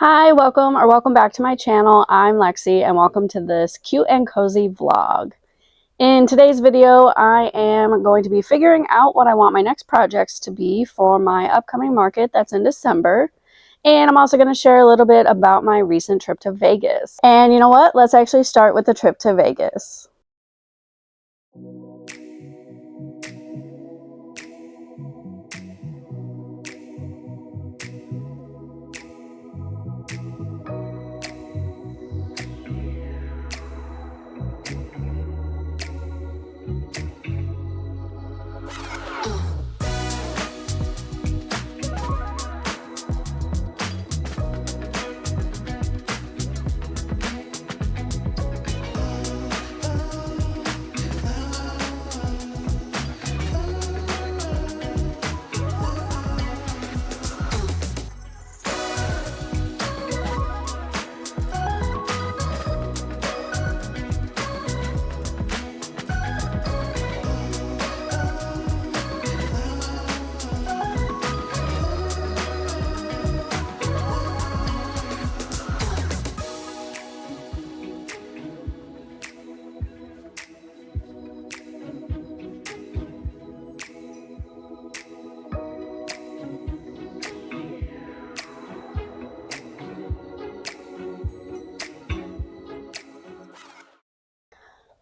Hi, welcome back to my channel. I'm Lexi and welcome to this cute and cozy vlog. In today's video, I am going to be figuring out what I want my next projects to be for my upcoming market that's in December. And I'm also going to share a little bit about my recent trip to Vegas. And you know what? Let's actually start with the trip to Vegas.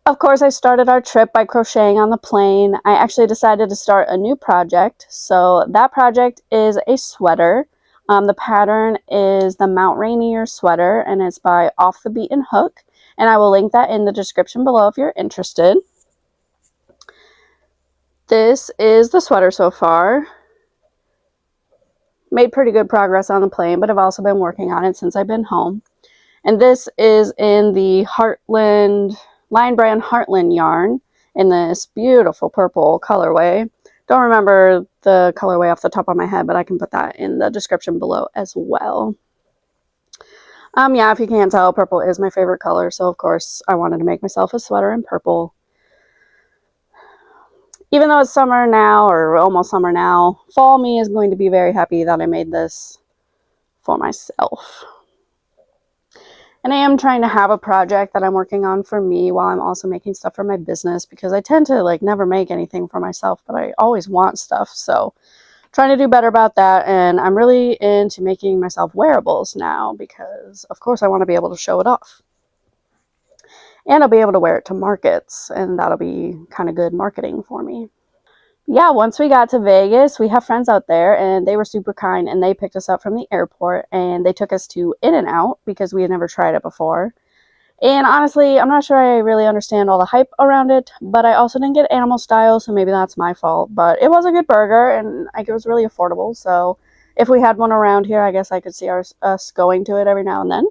Of course, I started our trip by crocheting on the plane. I actually decided to start a new project. So that project is a sweater. The pattern is the Mount Rainier sweater, and it's by Off the Beaten Hook. And I will link that in the description below if you're interested. This is the sweater so far. Made pretty good progress on the plane, but I've also been working on it since I've been home. And this is in the Line Brand Heartland yarn in this beautiful purple colorway. Don't remember the colorway off the top of my head, but I can put that in the description below as well. Yeah, if you can't tell, purple is my favorite color, so of course I wanted to make myself a sweater in purple. Even though it's summer now, or almost summer now, fall me is going to be very happy that I made this for myself. And I am trying to have a project that I'm working on for me while I'm also making stuff for my business, because I tend to never make anything for myself, but I always want stuff. So trying to do better about that. And I'm really into making myself wearables now because of course I want to be able to show it off. And I'll be able to wear it to markets, and that'll be kind of good marketing for me. Yeah, once we got to Vegas, we have friends out there and they were super kind, and they picked us up from the airport and they took us to In-N-Out because we had never tried it before. And honestly, I'm not sure I really understand all the hype around it, but I also didn't get animal style, so maybe that's my fault. But it was a good burger and it was really affordable, so if we had one around here, I guess I could see us going to it every now and then.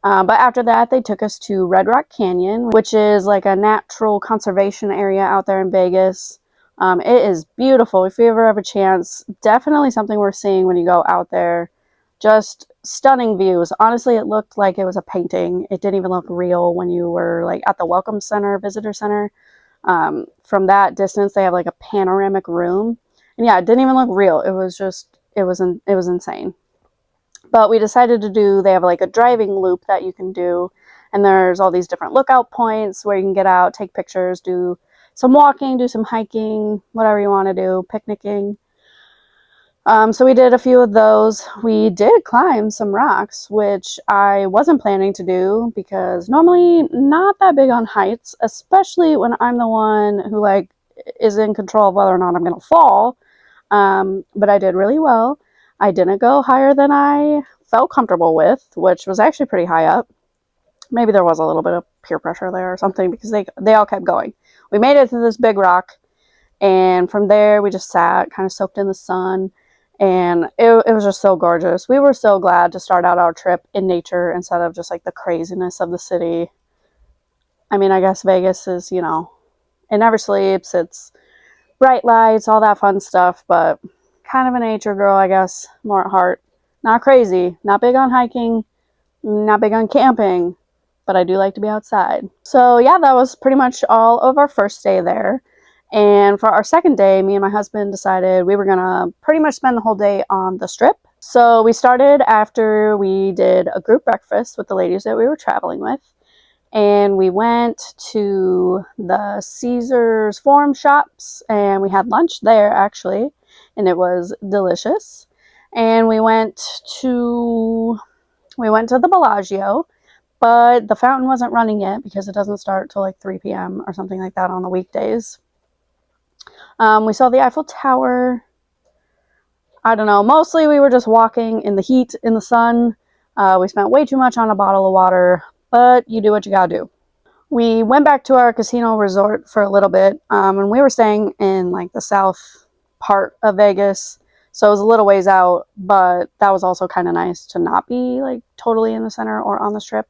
But after that, they took us to Red Rock Canyon, which is like a natural conservation area out there in Vegas. It is beautiful. If you ever have a chance, definitely something worth seeing when you go out there. Just stunning views. Honestly, it looked like it was a painting. It didn't even look real when you were at the Welcome Center, Visitor Center. From that distance, they have a panoramic room. And yeah, it didn't even look real. It was insane. But we decided they have a driving loop that you can do, and there's all these different lookout points where you can get out, take pictures, do some walking, do some hiking, whatever you want to do, picnicking. So we did a few of those. We did climb some rocks, which I wasn't planning to do because normally not that big on heights, especially when I'm the one who is in control of whether or not I'm going to fall. But I did really well. I didn't go higher than I felt comfortable with, which was actually pretty high up. Maybe there was a little bit of peer pressure there or something, because they all kept going. We made it to this big rock, and from there we just sat, kind of soaked in the sun, and it was just so gorgeous. We were so glad to start out our trip in nature instead of just the craziness of the city. I mean, I guess Vegas is, it never sleeps. It's bright lights, all that fun stuff, but kind of a nature girl, I guess, more at heart. Not crazy, not big on hiking, not big on camping, but I do like to be outside. So yeah, that was pretty much all of our first day there. And for our second day, me and my husband decided we were gonna pretty much spend the whole day on the Strip. So we started after we did a group breakfast with the ladies that we were traveling with. And we went to the Caesar's Forum shops and we had lunch there actually, and it was delicious. And we went to the Bellagio, but the fountain wasn't running yet because it doesn't start till like 3 p.m. or something like that on the weekdays. We saw the Eiffel Tower. I don't know, mostly we were just walking in the heat, in the sun. We spent way too much on a bottle of water, but you do what you gotta do. We went back to our casino resort for a little bit, and we were staying in like the south part of Vegas, so it was a little ways out, but that was also kind of nice to not be like totally in the center or on the strip.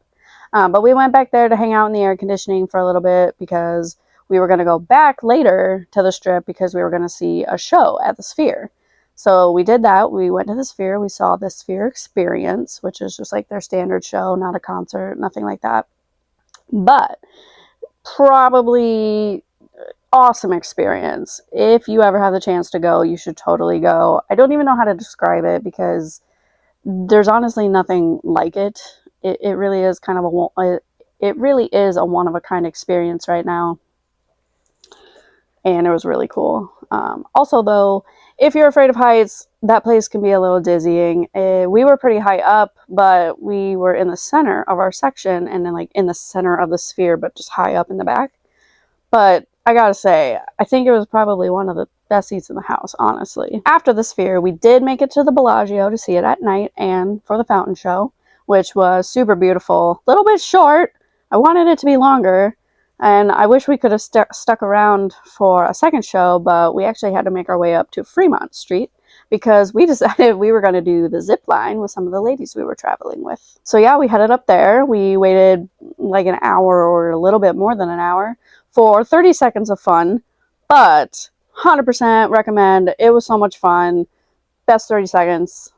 But we went back there to hang out in the air conditioning for a little bit because we were going to go back later to the strip because we were going to see a show at the Sphere. So we did that. We went to the Sphere. We saw the Sphere Experience, which is just like their standard show, not a concert, nothing like that. But probably awesome experience. If you ever have the chance to go, you should totally go. I don't even know how to describe it because there's honestly nothing like it. It really is kind of it really is a one-of-a-kind experience right now. And it was really cool. Also, though, if you're afraid of heights, that place can be a little dizzying. We were pretty high up, but we were in the center of our section and then like in the center of the Sphere, but just high up in the back. But I gotta say, I think it was probably one of the best seats in the house, honestly. After the Sphere, we did make it to the Bellagio to see it at night and for the fountain show, which was super beautiful. A little bit short. I wanted it to be longer. And I wish we could have stuck around for a second show, but we actually had to make our way up to Fremont Street because we decided we were going to do the zip line with some of the ladies we were traveling with. So yeah, we headed up there. We waited like an hour or a little bit more than an hour for 30 seconds of fun, but 100% recommend. It was so much fun. Best 30 seconds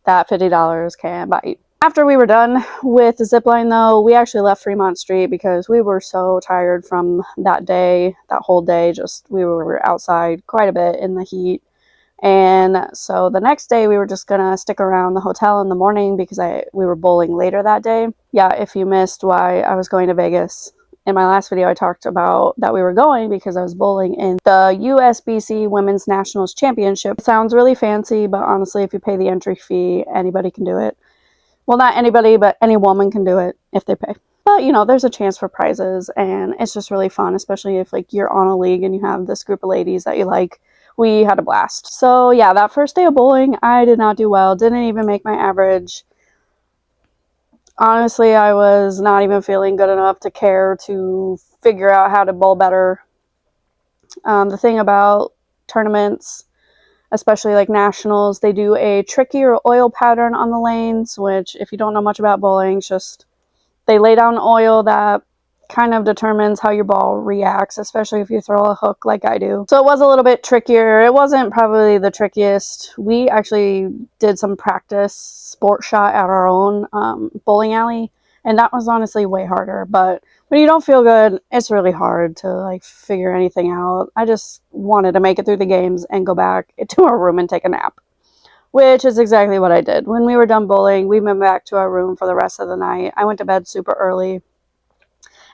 that $50 can buy you. After we were done with the zipline, though, we actually left Fremont Street because we were so tired from that day, that whole day. Just we were outside quite a bit in the heat. And so the next day we were just gonna stick around the hotel in the morning because we were bowling later that day. Yeah, if you missed why I was going to Vegas, in my last video I talked about that we were going because I was bowling in the USBC Women's Nationals Championship. It sounds really fancy, but honestly, if you pay the entry fee, anybody can do it. Well, not anybody, but any woman can do it if they pay. But, you know, there's a chance for prizes, and it's just really fun, especially if, like, you're on a league and you have this group of ladies that you like. We had a blast. So, yeah, that first day of bowling, I did not do well. Didn't even make my average. Honestly, I was not even feeling good enough to care to figure out how to bowl better. The thing about tournaments, especially like nationals, they do a trickier oil pattern on the lanes, which if you don't know much about bowling, just they lay down oil that kind of determines how your ball reacts, especially if you throw a hook like I do. So it was a little bit trickier. It wasn't probably the trickiest. We actually did some practice sport shot at our own bowling alley, and that was honestly way harder. But when you don't feel good, it's really hard to like figure anything out. I just wanted to make it through the games and go back to our room and take a nap, which is exactly what I did. When we were done bowling, we went back to our room for the rest of the night. I went to bed super early.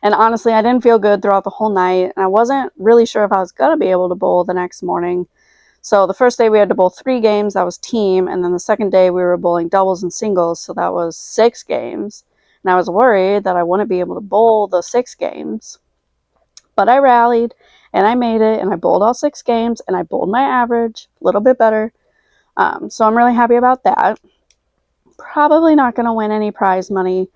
And honestly, I didn't feel good throughout the whole night, and I wasn't really sure if I was going to be able to bowl the next morning. So the first day we had to bowl 3 games, that was team, and then the second day we were bowling doubles and singles, so that was 6 games. And I was worried that I wouldn't be able to bowl the 6 games. But I rallied, and I made it, and I bowled all 6 games, and I bowled my average, a little bit better. So I'm really happy about that. Probably not going to win any prize money,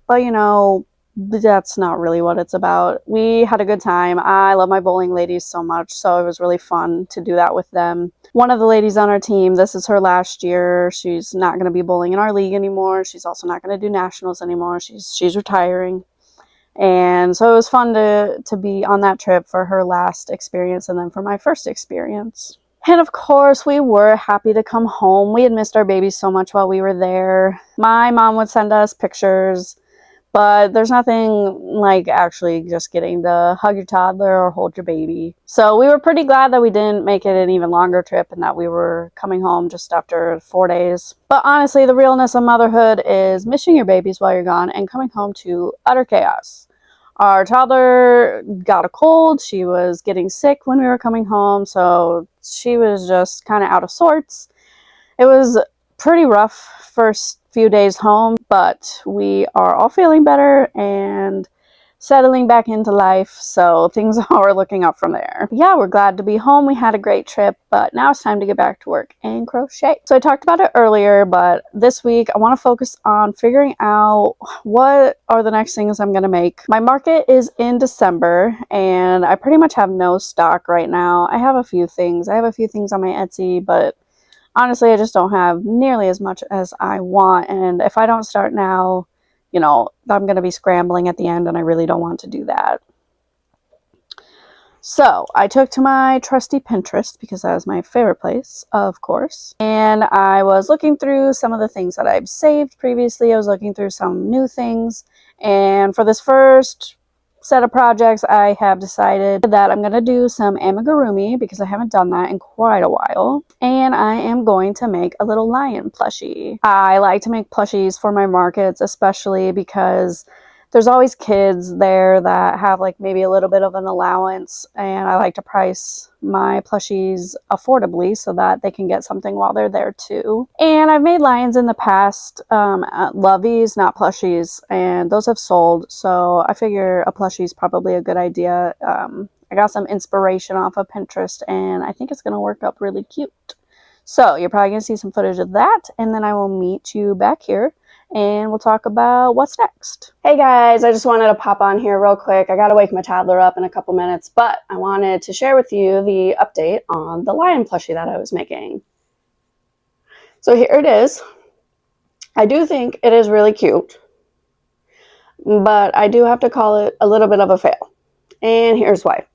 but you know, that's not really what it's about. We had a good time. I love my bowling ladies so much, so it was really fun to do that with them. One of the ladies on our team, this is her last year. She's not going to be bowling in our league anymore. She's also not going to do nationals anymore. She's retiring. And so it was fun to be on that trip for her last experience and then for my first experience. And of course, we were happy to come home. We had missed our babies so much while we were there. My mom would send us pictures. But there's nothing like actually just getting to hug your toddler or hold your baby. So we were pretty glad that we didn't make it an even longer trip and that we were coming home just after 4 days. But honestly, the realness of motherhood is missing your babies while you're gone and coming home to utter chaos. Our toddler got a cold. She was getting sick when we were coming home, so she was just kind of out of sorts. It was pretty rough first few days home, but we are all feeling better and settling back into life, so things are looking up from there. Yeah, we're glad to be home. We had a great trip, but now it's time to get back to work and crochet. So I talked about it earlier, but this week I want to focus on figuring out what are the next things I'm going to make. My market is in December, and I pretty much have no stock right now. I have a few things. I have a few things on my Etsy, but honestly, I just don't have nearly as much as I want, and if I don't start now, you know, I'm going to be scrambling at the end, and I really don't want to do that. So I took to my trusty Pinterest, because that was my favorite place, of course, and I was looking through some of the things that I've saved previously. I was looking through some new things, and for this first set of projects, I have decided that I'm going to do some amigurumi, because I haven't done that in quite a while, and I am going to make a little lion plushie. I like to make plushies for my markets, especially because there's always kids there that have like maybe a little bit of an allowance, and I like to price my plushies affordably so that they can get something while they're there too. And I've made lions in the past, loveys, not plushies, and those have sold, so I figure a plushie is probably a good idea. I got some inspiration off of Pinterest, and I think it's going to work up really cute. So you're probably going to see some footage of that, and then I will meet you back here and we'll talk about what's next. Hey guys, I just wanted to pop on here real quick. I gotta wake my toddler up in a couple minutes, but I wanted to share with you the update on the lion plushie that I was making. So here it is. I do think it is really cute, but I do have to call it a little bit of a fail. And here's why.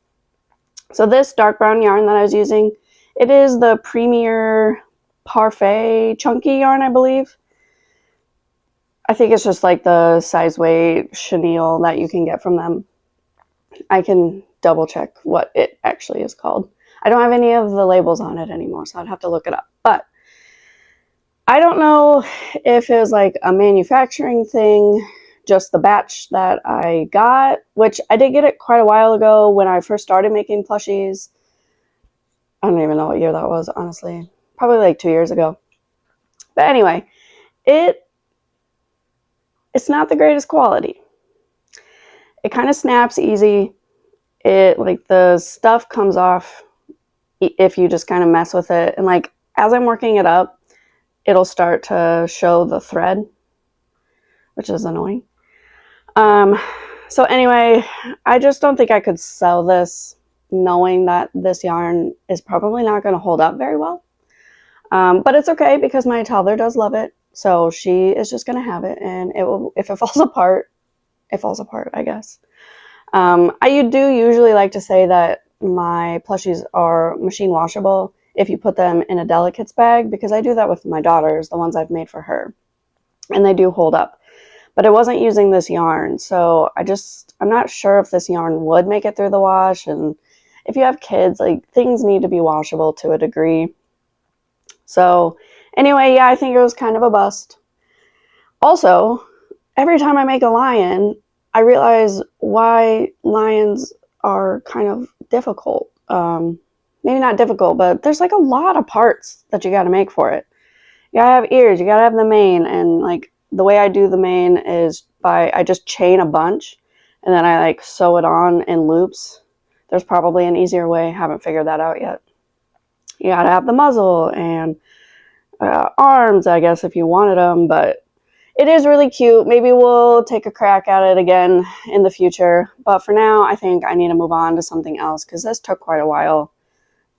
So this dark brown yarn that I was using, it is the Premier Parfait chunky yarn, I believe. I think it's just like the size weight chenille that you can get from them. I can double check what it actually is called. I don't have any of the labels on it anymore, so I'd have to look it up. But I don't know if it was like a manufacturing thing, just the batch that I got, which I did get it quite a while ago when I first started making plushies. I don't even know what year that was, honestly. Probably like 2 years ago. But anyway, it's not the greatest quality. It kind of snaps easy. It, like, the stuff comes off if you just kind of mess with it. And like, as I'm working it up, it'll start to show the thread, which is annoying. So anyway, I just don't think I could sell this knowing that this yarn is probably not going to hold up very well. But it's okay because my toddler does love it. So she is just going to have it, and it will, if it falls apart, it falls apart, I guess. I do usually like to say that my plushies are machine washable if you put them in a delicates bag, because I do that with my daughters, the ones I've made for her, and they do hold up. But I wasn't using this yarn, so I'm not sure if this yarn would make it through the wash, and if you have kids, like, things need to be washable to a degree. So anyway, yeah, I think it was kind of a bust. Also, every time I make a lion, I realize why lions are kind of difficult. Maybe not difficult, but there's like a lot of parts that you got to make for it. You gotta have ears, you gotta have the mane, and like the way I do the mane is I just chain a bunch and then I like sew it on in loops. There's probably an easier way, haven't figured that out yet. You gotta have the muzzle and arms, I guess, if you wanted them, but it is really cute. Maybe we'll take a crack at it again in the future, but for now I think I need to move on to something else because this took quite a while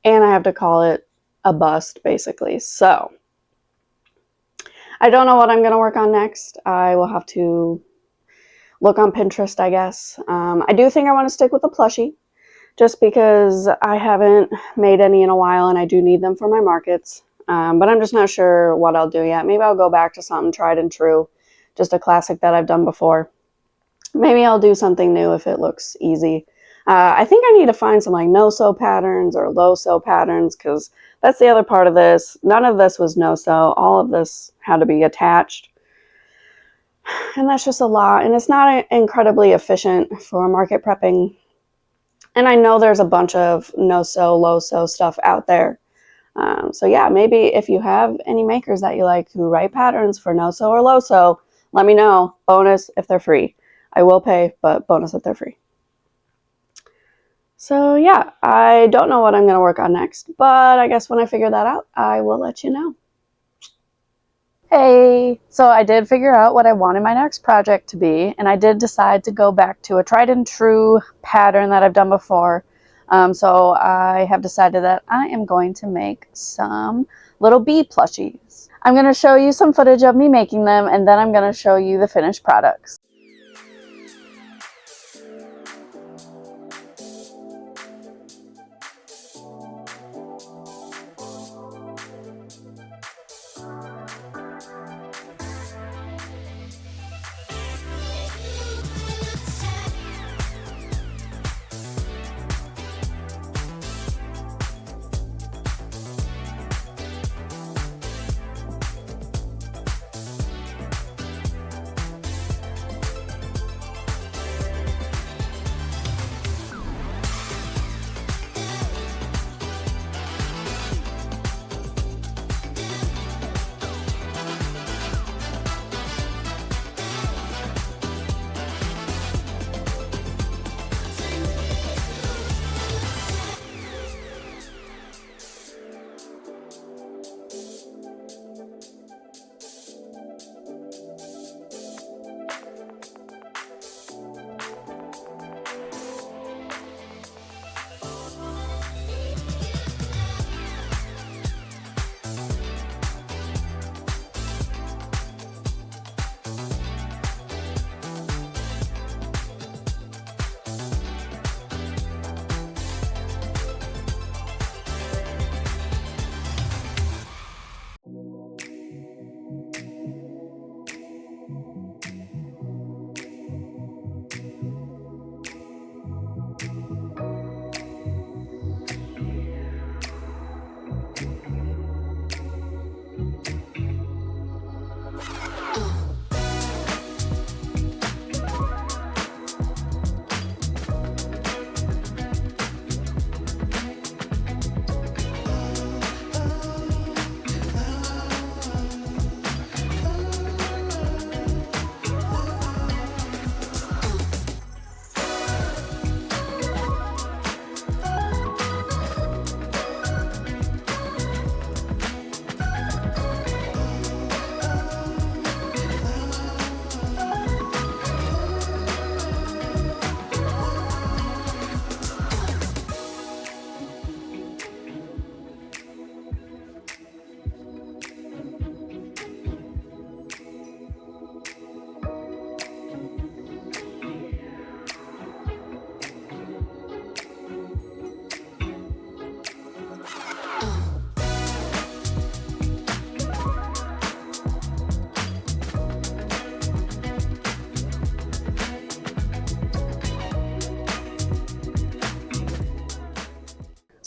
and I have to call it a bust basically. So I don't know what I'm going to work on next. I will have to look on Pinterest, I guess. I do think I want to stick with the plushie just because I haven't made any in a while and I do need them for my markets. But I'm just not sure what I'll do yet. Maybe I'll go back to something tried and true, just a classic that I've done before. Maybe I'll do something new if it looks easy. I think I need to find some like no-sew patterns or low-sew patterns, because that's the other part of this. None of this was no-sew. All of this had to be attached. And that's just a lot. And it's not incredibly efficient for market prepping. And I know there's a bunch of no-sew, low-sew stuff out there. So yeah, maybe if you have any makers that you like who write patterns for no-sew or low-sew, let me know. Bonus if they're free. I will pay, but bonus if they're free. So yeah, I don't know what I'm going to work on next, but I guess when I figure that out, I will let you know. Hey, so I did figure out what I wanted my next project to be, and I did decide to go back to a tried and true pattern that I've done before. So I have decided that I am going to make some little bee plushies. I'm going to show you some footage of me making them, and then I'm going to show you the finished products.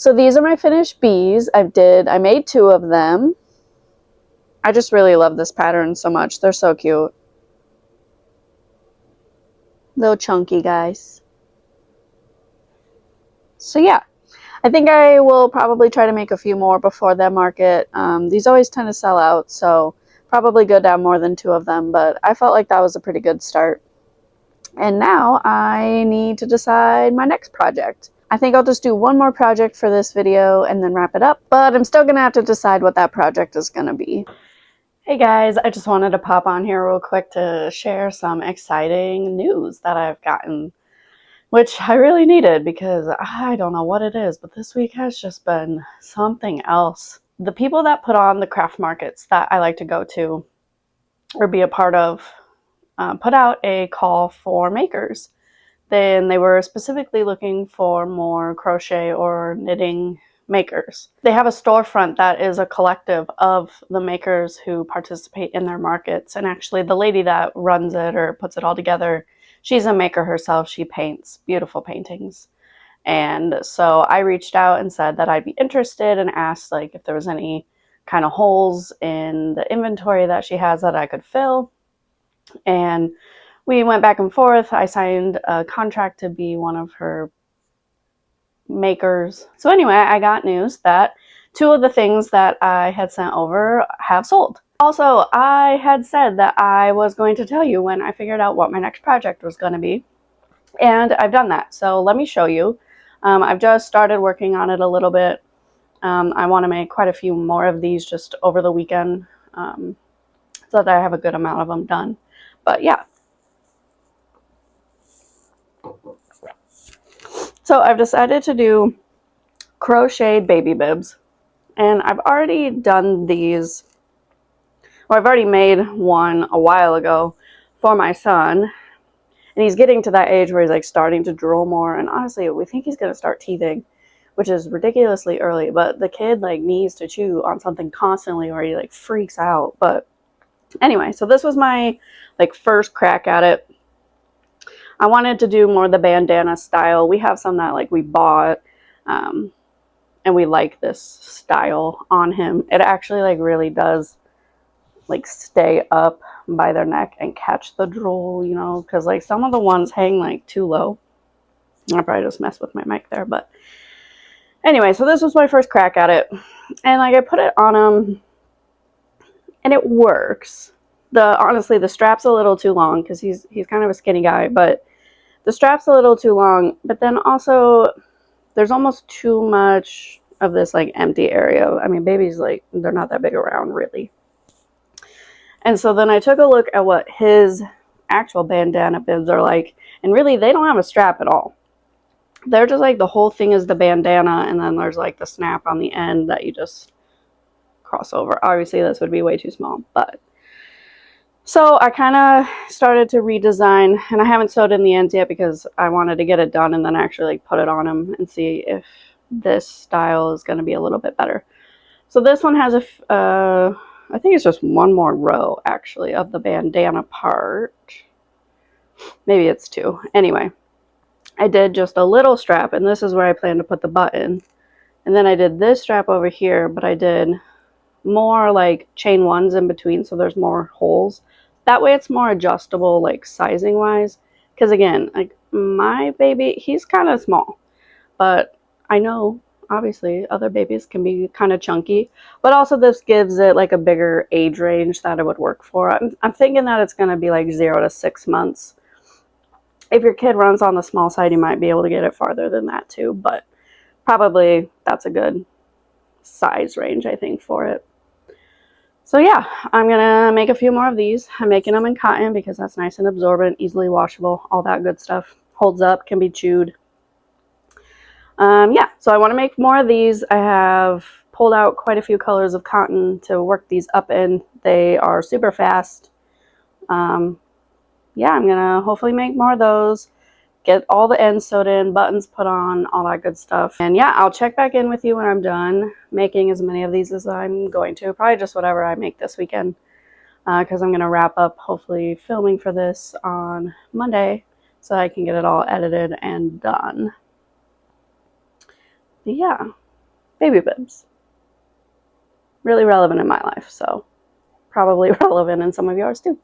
So these are my finished bees. I made 2 of them. I just really love this pattern so much. They're so cute. Little chunky guys. So yeah, I think I will probably try to make a few more before the market. These always tend to sell out, so probably go down more than 2 of them, but I felt like that was a pretty good start. And now I need to decide my next project. I think I'll just do one more project for this video and then wrap it up, but I'm still gonna have to decide what that project is gonna be. Hey guys, I just wanted to pop on here real quick to share some exciting news that I've gotten, which I really needed because I don't know what it is, but this week has just been something else. The people that put on the craft markets that I like to go to or be a part of put out a call for makers. Then they were specifically looking for more crochet or knitting makers. They have a storefront that is a collective of the makers who participate in their markets, and actually the lady that runs it or puts it all together, she's a maker herself. She paints beautiful paintings. And so I reached out and said that I'd be interested and asked like if there was any kind of holes in the inventory that she has that I could fill. And we went back and forth. I signed a contract to be one of her makers. So anyway, I got news that 2 of the things that I had sent over have sold. Also, I had said that I was going to tell you when I figured out what my next project was going to be. And I've done that. So let me show you. I've just started working on it a little bit. I want to make quite a few more of these just over the weekend so that I have a good amount of them done. But yeah. So I've decided to do crocheted baby bibs. And I've already done these. Well, I've already made one a while ago for my son. And he's getting to that age where he's like starting to drool more. And honestly, we think he's going to start teething, which is ridiculously early. But the kid like needs to chew on something constantly or he like freaks out. But anyway, so this was my like first crack at it. I wanted to do more the bandana style. We have some that like we bought and we like this style on him. It actually like really does like stay up by their neck and catch the drool, you know, because like some of the ones hang like too low. I probably just messed with my mic there, but anyway, so this was my first crack at it. And like I put it on him and it works. Honestly, the strap's a little too long because he's kind of a skinny guy, but the strap's a little too long, but then also there's almost too much of this like empty area. I mean, babies, like, they're not that big around really. And so then I took a look at what his actual bandana bibs are like, and really they don't have a strap at all. They're just like the whole thing is the bandana, and then there's like the snap on the end that you just cross over. Obviously this would be way too small, but so I kind of started to redesign, and I haven't sewed in the ends yet because I wanted to get it done and then actually like put it on him and see if this style is going to be a little bit better. So this one has I think it's just one more row actually of the bandana part. Maybe it's 2. Anyway, I did just a little strap, and this is where I plan to put the button. And then I did this strap over here, but I did more like chain 1s in between, so there's more holes. That way it's more adjustable like sizing wise, because again, like my baby, he's kind of small, but I know obviously other babies can be kind of chunky, but also this gives it like a bigger age range that it would work for. I'm thinking that it's going to be like 0 to 6 months. If your kid runs on the small side, you might be able to get it farther than that too, but probably that's a good size range, I think, for it. So yeah, I'm gonna make a few more of these. I'm making them in cotton because that's nice and absorbent, easily washable, all that good stuff. Holds up, can be chewed. Yeah, so I want to make more of these. I have pulled out quite a few colors of cotton to work these up in. They are super fast. Yeah, I'm gonna hopefully make more of those, get all the ends sewed in, buttons put on, all that good stuff. And yeah, I'll check back in with you when I'm done making as many of these as I'm going to. Probably just whatever I make this weekend, because I'm gonna wrap up hopefully filming for this on Monday so I can get it all edited and done. But yeah, baby bibs. Really relevant in my life, so probably relevant in some of yours too.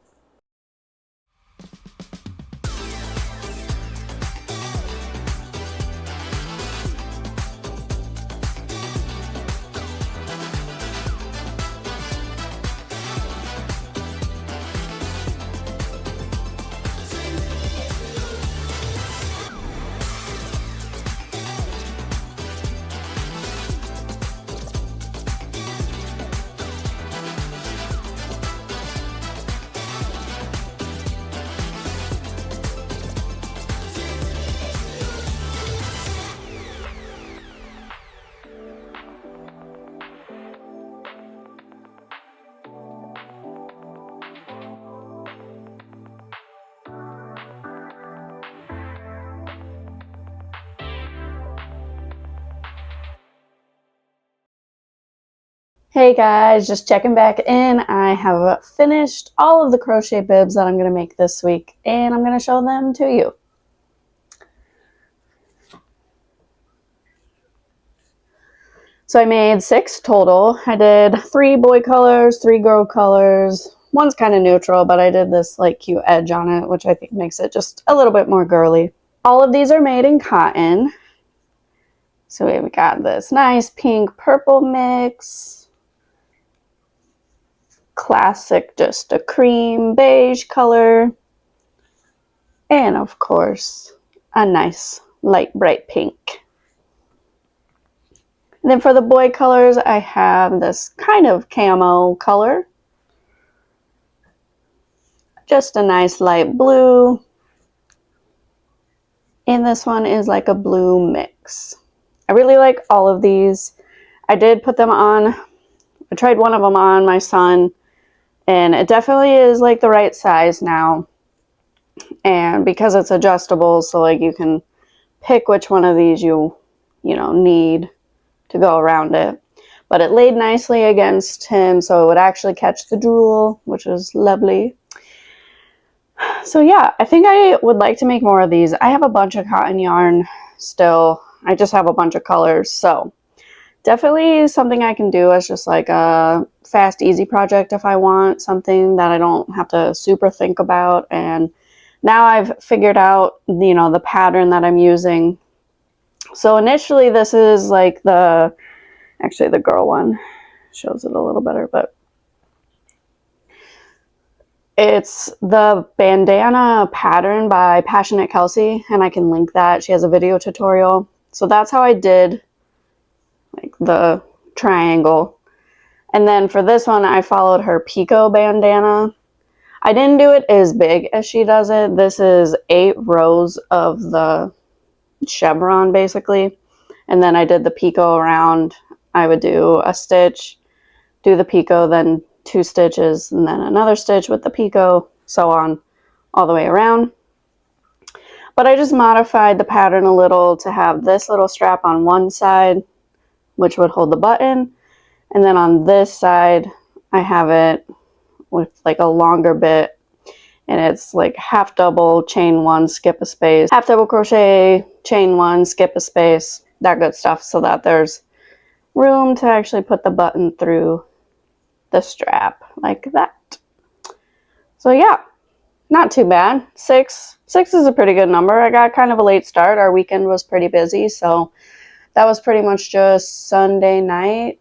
Hey guys, just checking back in. I have finished all of the crochet bibs that I'm going to make this week, and I'm going to show them to you. So I made 6 total. I did 3 boy colors, 3 girl colors. One's kind of neutral, but I did this like cute edge on it, which I think makes it just a little bit more girly. All of these are made in cotton. So we've got this nice pink purple mix. Classic, just a cream beige color, and of course a nice light bright pink. And then for the boy colors, I have this kind of camo color, just a nice light blue, and this one is like a blue mix. I really like all of these. I did put them on, I tried one of them on my son, and it definitely is like the right size now. And because it's adjustable, so like you can pick which one of these you need to go around it. But it laid nicely against him, so it would actually catch the drool, which is lovely. So yeah, I think I would like to make more of these. I have a bunch of cotton yarn still. I just have a bunch of colors, so definitely something I can do as just like a fast, easy project if I want something that I don't have to super think about. And now I've figured out, the pattern that I'm using. So initially this is like actually the girl one shows it a little better, but it's the bandana pattern by Passionate Kelsey, and I can link that. She has a video tutorial. So that's how I did like the triangle. And then for this one, I followed her Pico bandana. I didn't do it as big as she does it. This is 8 rows of the chevron basically. And then I did the Pico around. I would do a stitch, do the Pico, then 2 stitches, and then another stitch with the Pico, so on, all the way around. But I just modified the pattern a little to have this little strap on one side, which would hold the button. And then on this side, I have it with like a longer bit, and it's like half double, chain 1, skip a space, half double crochet, chain 1, skip a space, that good stuff, so that there's room to actually put the button through the strap like that. So yeah, not too bad. 6 is a pretty good number. I got kind of a late start. Our weekend was pretty busy, so that was pretty much just Sunday night,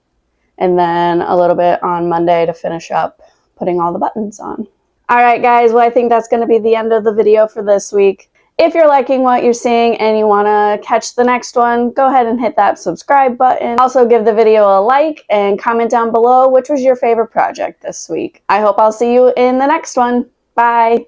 and then a little bit on Monday to finish up putting all the buttons on. Alright guys, well I think that's going to be the end of the video for this week. If you're liking what you're seeing and you want to catch the next one, go ahead and hit that subscribe button. Also give the video a like and comment down below which was your favorite project this week. I hope I'll see you in the next one. Bye!